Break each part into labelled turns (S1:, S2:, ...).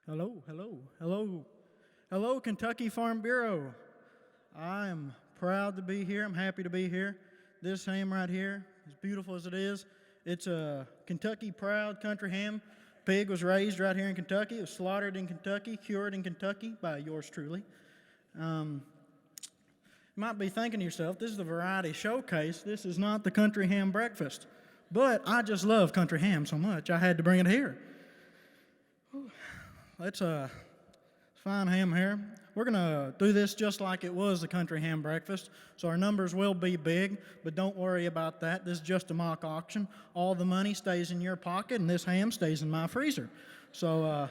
S1: Hello, hello, hello, hello, Kentucky Farm Bureau. I am proud to be here. I'm happy to be here. This ham right here, as beautiful as it is, it's a Kentucky proud country ham. Pig was raised right here in Kentucky. It was slaughtered in Kentucky, cured in Kentucky by yours truly. You might be thinking to yourself, this is the variety showcase. This is not the country ham breakfast. But I just love country ham so much, I had to bring it here. It's a fine ham here. We're going to do this just like it was the country ham breakfast. So our numbers will be big, but don't worry about that. This is just a mock auction. All the money stays in your pocket, and this ham stays in my freezer. So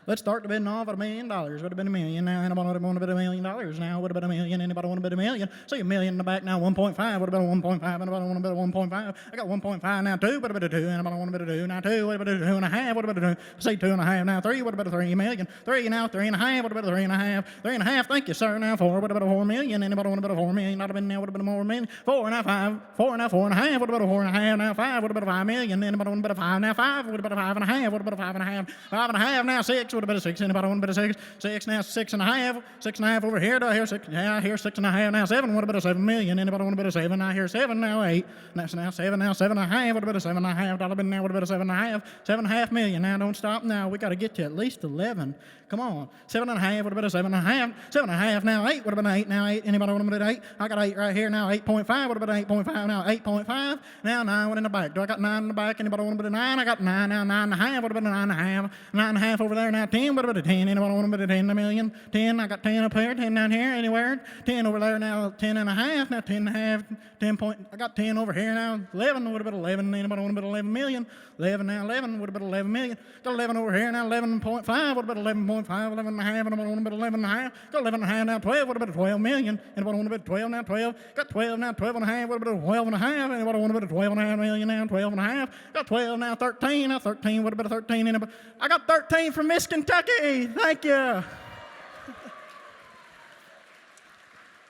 S1: let's start the bidding off at $1 million. Would have been $1 million now. Anybody want to bid $1 million now? Would have been $1 million. Anybody want to bid $1 million? See $1 million in the back now. 1.5. Would have been a 1.5. Anybody want to bid a 1.5? I got 1.5 now. 2. Would have been a 2. Anybody want to bid a 2 now? 2. Would have been a 2.5. Would have been a 2. Say 2.5 now. 3. Would have been a 3 million. 3 now. 3.5. Would have been a 3.5. 3.5. Thank you, sir. Now 4. Would have been a 4 million. Anybody want to bid a 4 million? Not have been now. Would have been a more million. 4 now. 5. 4 now. 4.5. Would have been a 4.5 now. 5. Would have been a 5 million. Anybody want to bid a 5 now? 5. Would have been a 5.5. Would have been a 5.5. 5.5 now. 6. Would have been a 6. Anybody want to bid a 6? 6 now. 6.5. 6.5 over here. Do I hear 6? Yeah, I hear 6.5 now. 7. Would have been a 7 million. Anybody want to bid a 7? I hear 7 now. 8. That's now 7 now. 7.5. Would have been a 7.5. Dollar been now. Would have been a 7.5. 7.5 million. Now don't stop. Now we got to get to at least 11. Come on. 7.5 would have been a 7.5. 7.5 now. 8 would have been 8 now. 8. Anybody want to bid 8? I got 8 right here now. 8.5 would have been 8.5 now. 8.5 now. 9 went in the back. Do I got 9 in the back? Anybody want to bid a 9? I got 9 now. 9.5 would have been a 9.5. 9.5 over there now. 10 would have been a 10. Anybody want to bid a 10 a million? 10. I got 10 up here. 10 down here. Anywhere? 10 over there now. 10.5 now. 10.5. 10 point. I got 10 over here now. 11 would have been 11. Anybody want to bid 11 million? 11 now. 11 would have been 11 million. Got 11 over here now. 11.5 would have been 11.5. 11.5. Anybody want to bid 11.5? Got 11.5 now. 12 would have been 12 million. Anybody want to bid 12 now? 12. Got 12 now. 12.5 would have been 12.5. Anybody want to bid 12.5 million now? 12.5. Got 12 now. 13 now. 13 would have been 13. Anybody? I got 13 from Miss Kentucky. Thank you.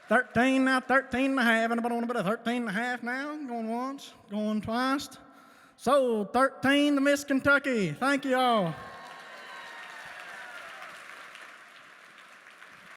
S1: 13 now, 13.5. Anybody want to bid a 13.5 now? Going once, going twice. So 13 to Miss Kentucky. Thank you all.